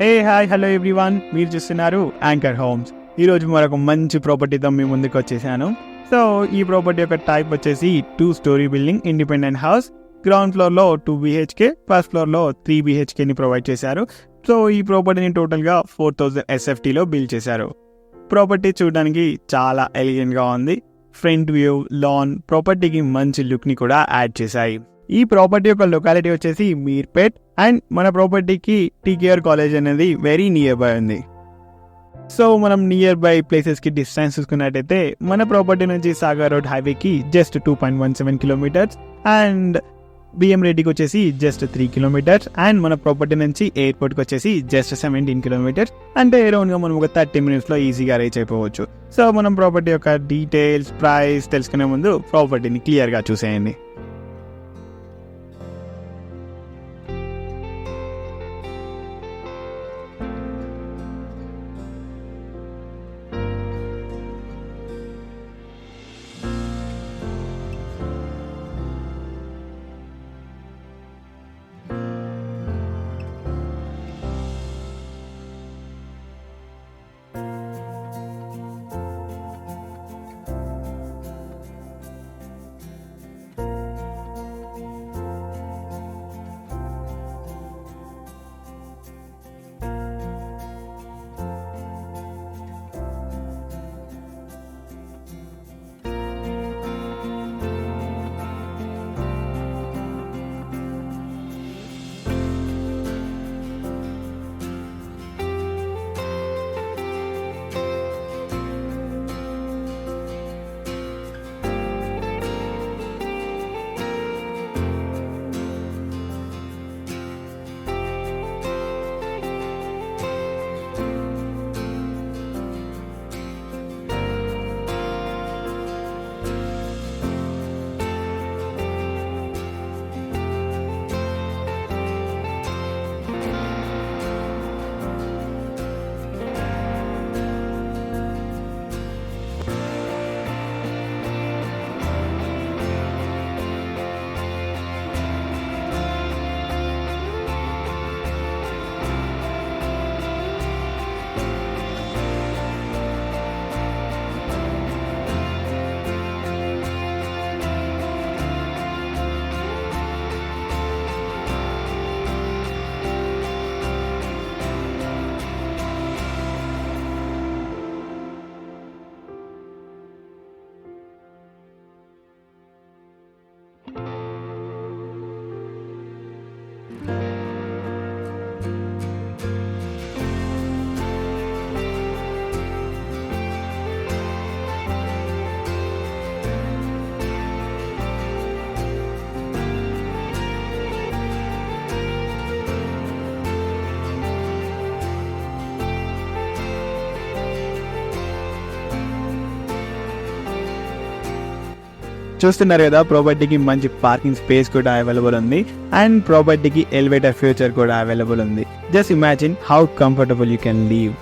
Hi hello everyone, మీరు చూస్తున్నారు anchor homes. ఈరోజు మరొక మంచి ప్రాపర్టీతో మీ ముందుకు వచ్చేసాను. సో ఈ ప్రాపర్టీ యొక్క టైప్ వచ్చేసి 2 story building independent house. Ground ఫ్లోర్లో 2 BHK, ఫస్ట్ ఫ్లోర్లో 3 BHKని ప్రొవైడ్ చేశారు. సో ఈ ప్రాపర్టీని టోటల్గా 4000 SFTలో బిల్డ్ చేశారు. ప్రాపర్టీ చూడడానికి చాలా ఎలిగెంట్గా ఉంది. ఫ్రంట్ వ్యూ, లాన్ ప్రాపర్టీకి మంచి లుక్ని కూడా యాడ్ చేశాయి. ఈ ప్రాపర్టీ యొక్క లొకాలిటీ వచ్చేసి మీర్పేట్ అండ్ మన ప్రాపర్టీకి TKR కాలేజ్ అనేది వెరీ నియర్ బై ఉంది. సో మనం నియర్ బై ప్లేసెస్కి డిస్టెన్స్ చూసుకున్నట్టయితే మన ప్రాపర్టీ నుంచి సాగర్ రోడ్ హైవేకి జస్ట్ 2.17 కిలోమీటర్స్ అండ్ బిఎం రెడ్డికి వచ్చేసి జస్ట్ 3 కిలోమీటర్స్ అండ్ మన ప్రాపర్టీ నుంచి ఎయిర్పోర్ట్కి వచ్చేసి జస్ట్ 17 కిలోమీటర్స్. అంటే అరౌండ్గా మనం ఒక 30 minutesలో ఈజీగా రీచ్ అయిపోవచ్చు. సో మనం ప్రాపర్టీ యొక్క డీటెయిల్స్, ప్రైస్ తెలుసుకునే ముందు ప్రాపర్టీని క్లియర్గా చూసేయండి. చూస్తున్నారు కదా, ప్రాపర్టీకి మంచి పార్కింగ్ స్పేస్ కూడా అవైలబుల్ ఉంది అండ్ ప్రాపర్టీకి ఎలివేటర్ ఫ్యూచర్ కూడా అవైలబుల్ ఉంది. Just imagine how comfortable you can leave.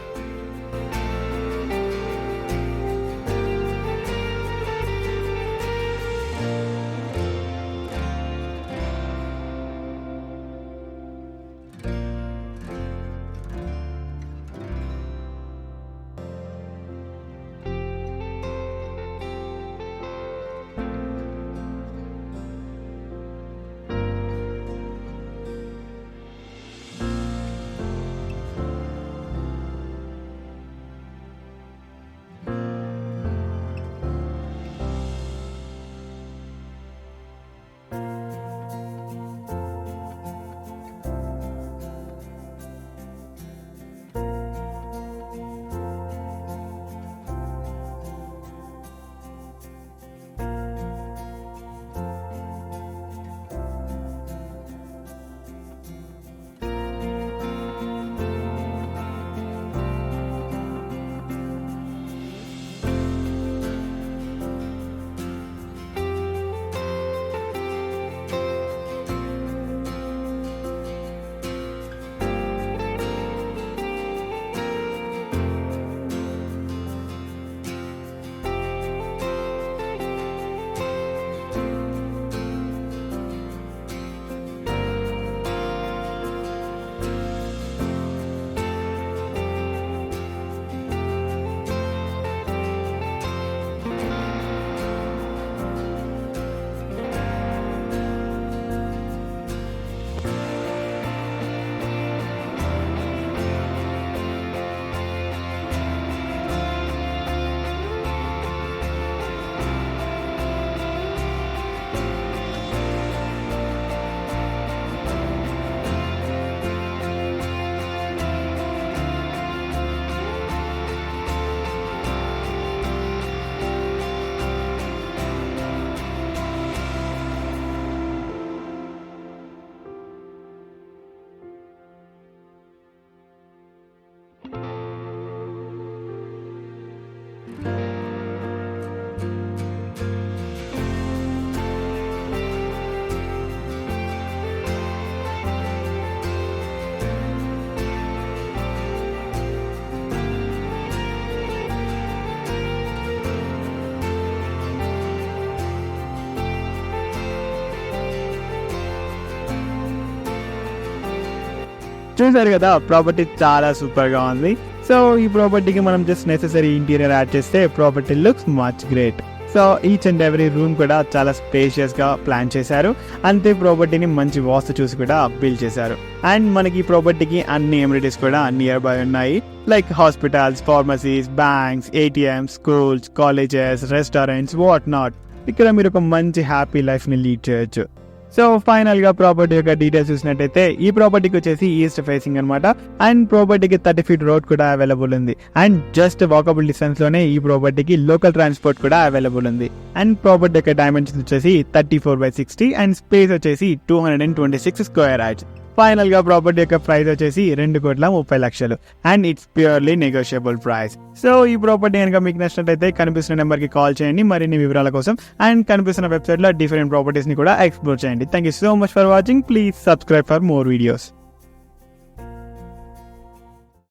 చూసారు కదా, ప్రాపర్టీ చాలా సూపర్ గా ఉంది. సో ఈ ప్రాపర్టీకి మనం జస్ట్ నెసెసరీ ఇంటీరియర్ యాడ్ చేస్తే property looks much great. So each and every room కూడా చాలా స్పేషియస్ గా ప్లాన్ చేశారు. అంతే ప్రాపర్టీని మంచి వాస్తు చూసి కూడా బిల్డ్ చేశారు. అండ్ మనకి ఈ ప్రాపర్టీకి అన్ని ఎమ్యూనిటీస్ కూడా నియర్ బై ఉన్నాయి, like hospitals, pharmacies, banks, ATMs, schools, colleges, restaurants, what not. ఇక్కడ మీరు ఒక మంచి హ్యాపీ లైఫ్ ని లీడ్ చేయొచ్చు. సో ఫైనల్ గా ప్రాపర్టీ యొక్క డీటెయిల్స్ చూసినట్టయితే ఈ ప్రాపర్టీకి వచ్చేసి ఈస్ట్ ఫేసింగ్ అనమాట. అండ్ ప్రాపర్టీకి 30 feet రోడ్ కూడా అవైలబుల్ ఉంది. అండ్ జస్ట్ వాకబుల్ డిస్టెన్స్ లోనే ఈ ప్రాపర్టీకి లోకల్ ట్రాన్స్పోర్ట్ కూడా అవైలబుల్ ఉంది. అండ్ ప్రాపర్టీ యొక్క డైమెన్షన్స్ వచ్చేసి 34/60 అండ్ స్పేస్ వచ్చేసి 226 square yards. ఫైనల్ గా ప్రాపర్టీ యొక్క ప్రైస్ వచ్చేసి 2,30,00,000 and it's purely negotiable price. So ఈ ప్రాపర్టీ కనుక మీకు నచ్చినట్లయితే కనిపిస్తున్న నెంబర్ కి కాల్ చేయండి మరిన్ని వివరాల కోసం. అండ్ కనిపిస్తున్న వెబ్సైట్ లో డిఫరెంట్ ప్రాపర్టీస్ ని కూడా ఎక్స్ప్లోర్ చేయండి. Thank you so much for watching. Please subscribe for more videos.